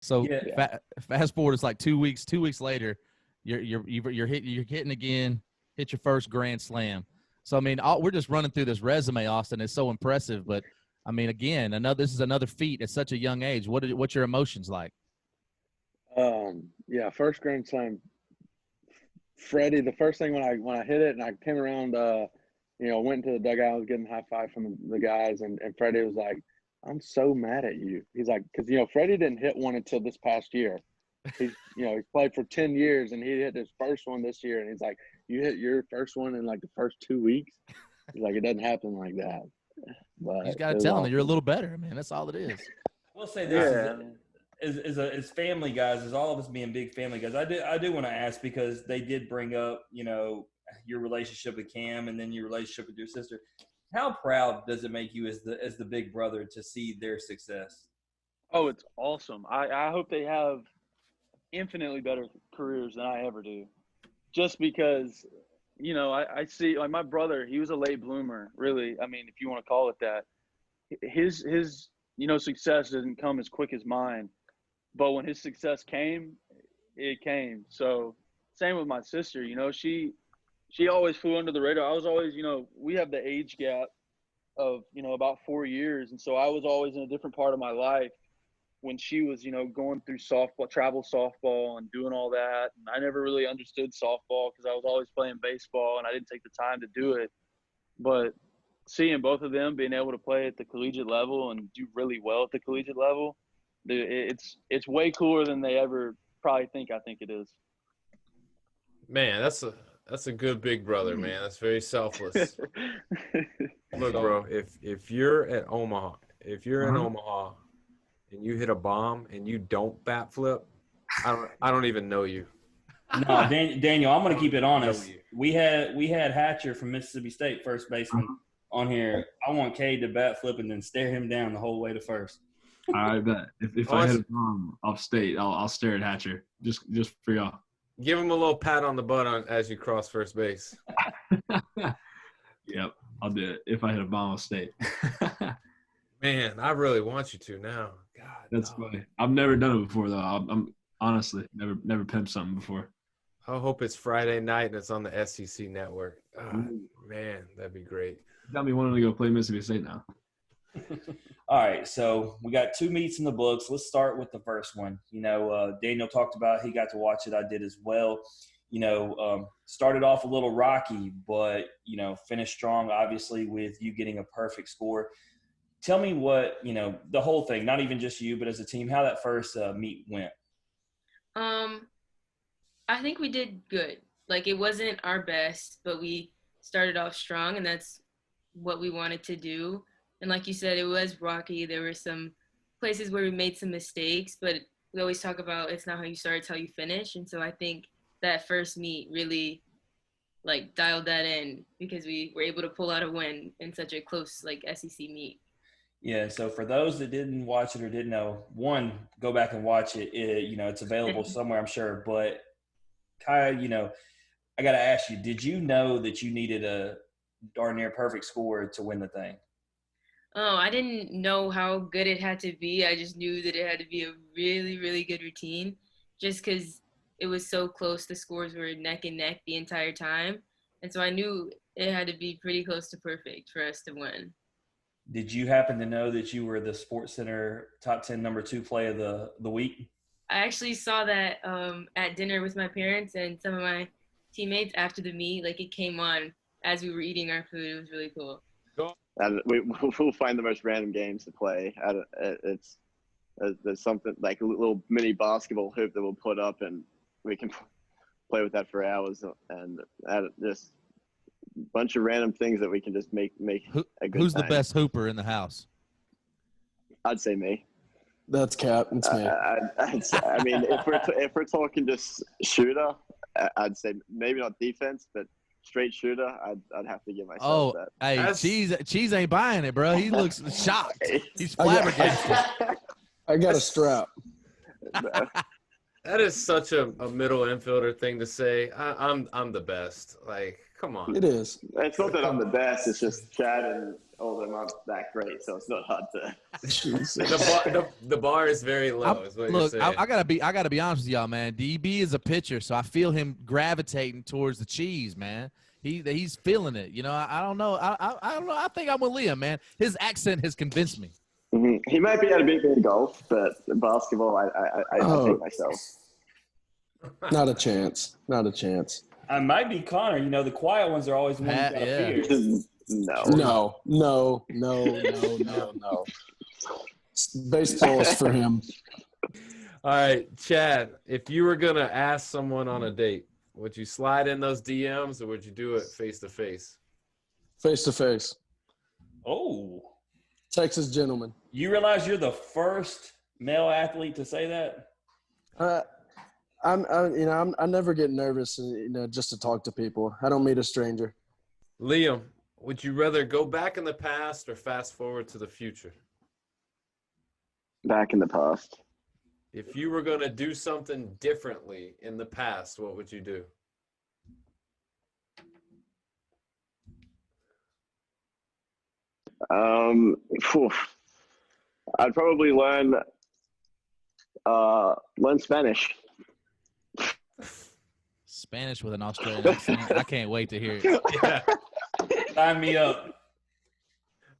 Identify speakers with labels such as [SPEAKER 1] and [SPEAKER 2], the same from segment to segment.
[SPEAKER 1] So
[SPEAKER 2] Yeah.
[SPEAKER 1] fast forward, it's like 2 weeks. 2 weeks later, you're hitting again. Hit your first grand slam. So I mean, we're just running through this resume, Austin. It's so impressive. But I mean, again, this is another feat at such a young age. What's your emotions like?
[SPEAKER 3] Yeah, first grand slam. Freddie, the first thing when I hit it and I came around, went into the dugout, I was getting high five from the guys, and Freddie was like, "I'm so mad at you." He's like, because Freddie didn't hit one until this past year. He's played for 10 years and he hit his first one this year, and he's like, "You hit your first one in like the first 2 weeks." He's like, "It doesn't happen like that." But
[SPEAKER 1] You just got to tell them that you're a little better, man. That's all it is.
[SPEAKER 2] We'll say this as family guys, as all of us being big family guys, I do want to ask, because they did bring up, your relationship with Cam and then your relationship with your sister. How proud does it make you as the big brother to see their success?
[SPEAKER 4] Oh, it's awesome. I hope they have infinitely better careers than I ever do. Just because, I see, like, my brother, he was a late bloomer, really. I mean, if you want to call it that. His success didn't come as quick as mine. But when his success came, it came. So same with my sister, she always flew under the radar. I was always, we have the age gap of, about 4 years. And so I was always in a different part of my life when she was, going through travel softball and doing all that. And I never really understood softball because I was always playing baseball and I didn't take the time to do it. But seeing both of them being able to play at the collegiate level and do really well at the collegiate level, it's way cooler than they ever probably think I think it is.
[SPEAKER 5] Man, that's a good big brother, man. That's very selfless. Look, bro, if you're in Omaha and you hit a bomb and you don't bat flip, I don't even know you.
[SPEAKER 2] No, Daniel, I'm going to keep it honest. We had Hatcher from Mississippi State, first baseman, on here. I want Cade to bat flip and then stare him down the whole way to first.
[SPEAKER 6] I bet. If I hit a bomb off state, I'll stare at Hatcher just for y'all.
[SPEAKER 5] Give him a little pat on the butt as you cross first base.
[SPEAKER 6] Yep, I'll do it if I hit a bomb off state.
[SPEAKER 5] Man, I really want you to now. God,
[SPEAKER 6] that's funny. I've never done it before though. I'm honestly never pimped something before.
[SPEAKER 5] I hope it's Friday night and it's on the SEC network. Oh, man, that'd be great.
[SPEAKER 6] Got me wanting to go play Mississippi State now.
[SPEAKER 2] All right, so we got 2 meets in the books. Let's start with the first one. Daniel talked about he got to watch it. I did as well. Started off a little rocky, but, finished strong, obviously, with you getting a perfect score. Tell me what, the whole thing, not even just you, but as a team, how that first meet went.
[SPEAKER 7] I think we did good. Like, it wasn't our best, but we started off strong, and that's what we wanted to do. And like you said, it was rocky. There were some places where we made some mistakes, but we always talk about it's not how you start, it's how you finish. And so I think that first meet really, dialed that in because we were able to pull out a win in such a close, SEC meet.
[SPEAKER 2] Yeah, so for those that didn't watch it or didn't know, one, go back and watch it. It's available somewhere, I'm sure. But, Kiya, I got to ask you, did you know that you needed a darn near perfect score to win the thing?
[SPEAKER 7] Oh, I didn't know how good it had to be. I just knew that it had to be a really, really good routine just because it was so close. The scores were neck and neck the entire time. And so I knew it had to be pretty close to perfect for us to win.
[SPEAKER 2] Did you happen to know that you were the SportsCenter top 10 number 2 play of the week?
[SPEAKER 7] I actually saw that at dinner with my parents and some of my teammates after the meet. It came on as we were eating our food. It was really cool.
[SPEAKER 8] And we'll find the most random games to play. There's something like a little mini basketball hoop that we'll put up, and we can play with that for hours. And just a bunch of random things that we can just make a good
[SPEAKER 1] Who's
[SPEAKER 8] time.
[SPEAKER 1] the best hooper in the house?
[SPEAKER 8] I'd say me.
[SPEAKER 9] That's Cap. It's me.
[SPEAKER 8] I mean, if we're talking just shooter, I'd say maybe not defense, but straight shooter, I'd have to give myself that.
[SPEAKER 1] Hey, Cheese ain't buying it, bro. He looks shocked. He's flabbergasted.
[SPEAKER 9] I got a strap.
[SPEAKER 5] That is such a middle infielder thing to say. I'm the best. Come on.
[SPEAKER 9] It is.
[SPEAKER 8] It's not that I'm the best. It's just Chad although I'm not that great, so it's not hard to.
[SPEAKER 5] The bar is very low. Is what you're saying.
[SPEAKER 1] I gotta be honest with y'all, man. DB is a pitcher, so I feel him gravitating towards the cheese, man. He's feeling it. You know, I don't know. I don't know. I think I'm with Liam, man. His accent has convinced me.
[SPEAKER 8] Mm-hmm. He might be able to beat me in golf, but basketball, I think myself.
[SPEAKER 9] Not a chance. Not a chance.
[SPEAKER 2] I might be Connor. You know, the quiet ones are always the ones you gotta fear.
[SPEAKER 9] No. Baseball is for him.
[SPEAKER 5] All right, Chad, if you were going to ask someone on a date, would you slide in those DMs or would you do it face-to-face?
[SPEAKER 9] Face-to-face.
[SPEAKER 2] Oh.
[SPEAKER 9] Texas gentleman.
[SPEAKER 2] You realize you're the first male athlete to say that?
[SPEAKER 9] I never get nervous, just to talk to people. I don't meet a stranger.
[SPEAKER 5] Liam, would you rather go back in the past or fast forward to the future?
[SPEAKER 8] Back in the past.
[SPEAKER 5] If you were going to do something differently in the past, what would you do?
[SPEAKER 8] I'd probably learn Spanish.
[SPEAKER 1] Spanish with an Australian accent. I can't wait to hear it.
[SPEAKER 5] Yeah.
[SPEAKER 2] Sign me up.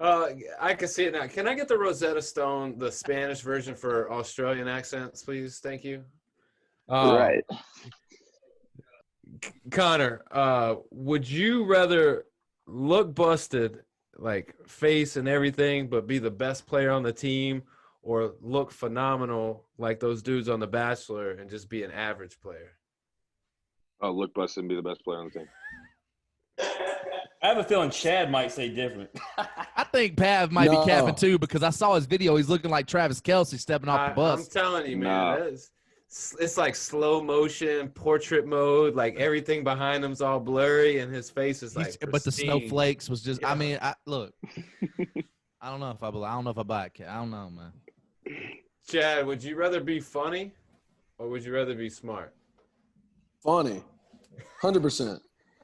[SPEAKER 5] I can see it now. Can I get the Rosetta Stone, the Spanish version for Australian accents, please? Thank you.
[SPEAKER 8] Right.
[SPEAKER 5] Connor, would you rather look busted, like face and everything, but be the best player on the team, or look phenomenal like those dudes on The Bachelor and just be an average player?
[SPEAKER 10] Oh, look busted and be the best player on the team.
[SPEAKER 2] I have a feeling Chad might say different.
[SPEAKER 1] I think Pav might be capping too because I saw his video. He's looking like Travis Kelce stepping off the bus.
[SPEAKER 5] I'm telling you, man. It's like slow motion, portrait mode. Like everything behind him's all blurry, and his face is like pristine.
[SPEAKER 1] But the snowflakes was just. Yeah. I mean, look. I don't know if I buy it. I don't know, man.
[SPEAKER 5] Chad, would you rather be funny, or would you rather be smart?
[SPEAKER 9] Funny, 100%.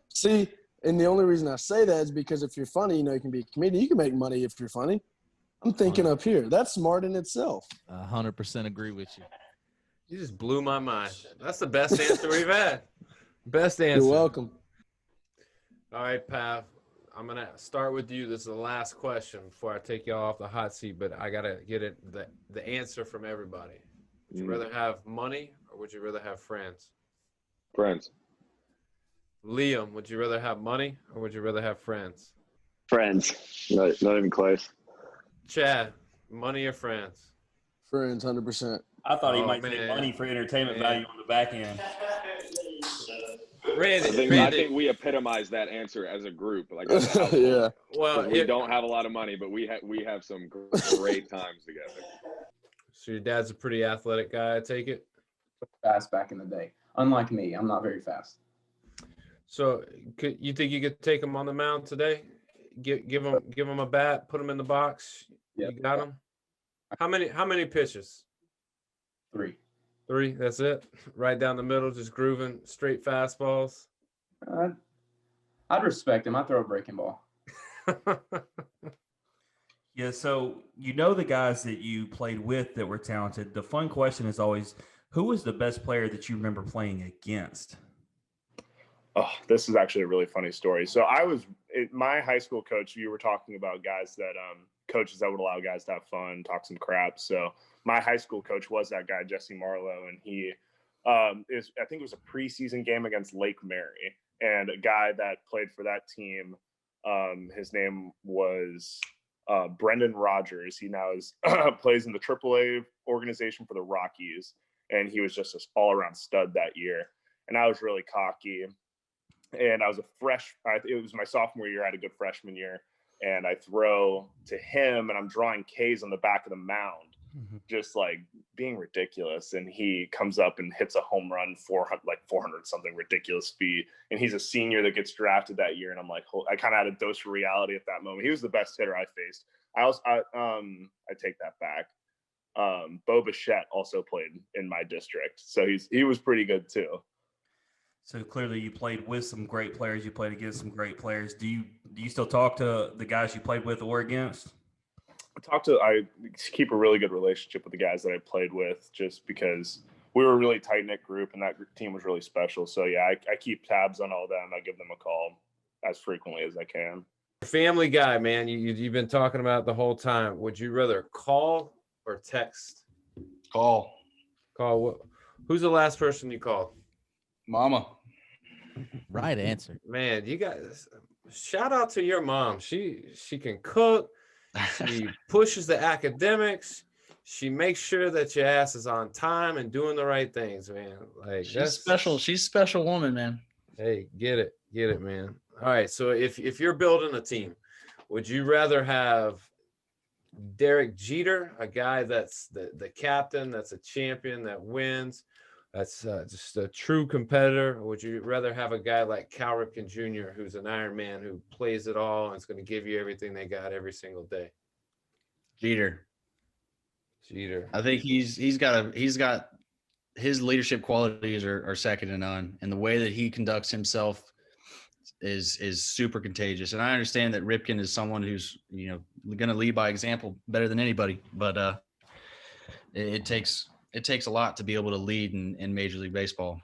[SPEAKER 9] See. And the only reason I say that is because if you're funny, you can be a comedian. You can make money if you're funny. I'm thinking up here. That's smart in itself.
[SPEAKER 1] 100% agree with you.
[SPEAKER 5] You just blew my mind. That's the best answer we've had. Best answer.
[SPEAKER 9] You're welcome.
[SPEAKER 5] All right, Pav. I'm going to start with you. This is the last question before I take y'all off the hot seat, but I got to get the answer from everybody. Would you rather have money or would you rather have friends?
[SPEAKER 10] Friends.
[SPEAKER 5] Liam, would you rather have money or would you rather have friends?
[SPEAKER 8] Friends. Not even close.
[SPEAKER 5] Chad, money or friends?
[SPEAKER 9] Friends, 100%.
[SPEAKER 2] I thought he might say money for entertainment value on the back end.
[SPEAKER 5] Randy.
[SPEAKER 10] I think we epitomize that answer as a group. Like,
[SPEAKER 9] yeah.
[SPEAKER 5] Well,
[SPEAKER 10] we don't have a lot of money, but we have some great times together.
[SPEAKER 5] So your dad's a pretty athletic guy, I take it?
[SPEAKER 11] Fast back in the day. Unlike me, I'm not very fast.
[SPEAKER 5] So, you think you could take him on the mound today? Give him a bat, put him in the box. Yep. You got him. How many pitches?
[SPEAKER 11] 3.
[SPEAKER 5] 3. That's it. Right down the middle, just grooving straight fastballs.
[SPEAKER 11] I'd respect him. I'd throw a breaking ball.
[SPEAKER 2] Yeah. So the guys that you played with that were talented. The fun question is always, who was the best player that you remember playing against?
[SPEAKER 12] Oh, this is actually a really funny story. So my high school coach, you were talking about guys that coaches that would allow guys to have fun, talk some crap. So my high school coach was that guy, Jesse Marlowe, and he I think it was a preseason game against Lake Mary, and a guy that played for that team, his name was Brendan Rogers. He now plays in the AAA organization for the Rockies, and he was just an all-around stud that year. And I was really cocky. And I was it was my sophomore year. I had a good freshman year. And I throw to him, and I'm drawing K's on the back of the mound, just like being ridiculous. And he comes up and hits a home run, 400 something ridiculous speed. And he's a senior that gets drafted that year. And I'm like, I kind of had a dose of reality at that moment. He was the best hitter I faced. I take that back. Bo Bichette also played in my district, so he was pretty good too.
[SPEAKER 13] So clearly, you played with some great players. You played against some great players. Do you still talk to the guys you played with or against?
[SPEAKER 12] I keep a really good relationship with the guys that I played with, just because we were a really tight knit group and that team was really special. So yeah, I keep tabs on all of them. I give them a call as frequently as I can.
[SPEAKER 5] Family guy, man. You've been talking about it the whole time. Would you rather call or text?
[SPEAKER 14] Call.
[SPEAKER 5] Call. Who's the last person you called?
[SPEAKER 14] Mama.
[SPEAKER 1] Right answer.
[SPEAKER 5] Man, you guys, shout out to your mom. She can cook. She pushes the academics. She makes sure that your ass is on time and doing the right things, man. Like
[SPEAKER 14] She's special. She's a special woman, man.
[SPEAKER 5] Hey, get it, man. All right, so if you're building a team, would you rather have Derek Jeter, a guy that's the captain, that's a champion, that wins, that's just a true competitor, or would you rather have a guy like Cal Ripken Jr., who's an Iron Man, who plays it all and is going to give you everything they got every single day?
[SPEAKER 14] Jeter.
[SPEAKER 5] I
[SPEAKER 14] think he's got his leadership qualities are second to none, and the way that he conducts himself is super contagious. And I understand that Ripken is someone who's going to lead by example better than anybody, but it takes a lot to be able to lead in Major League Baseball.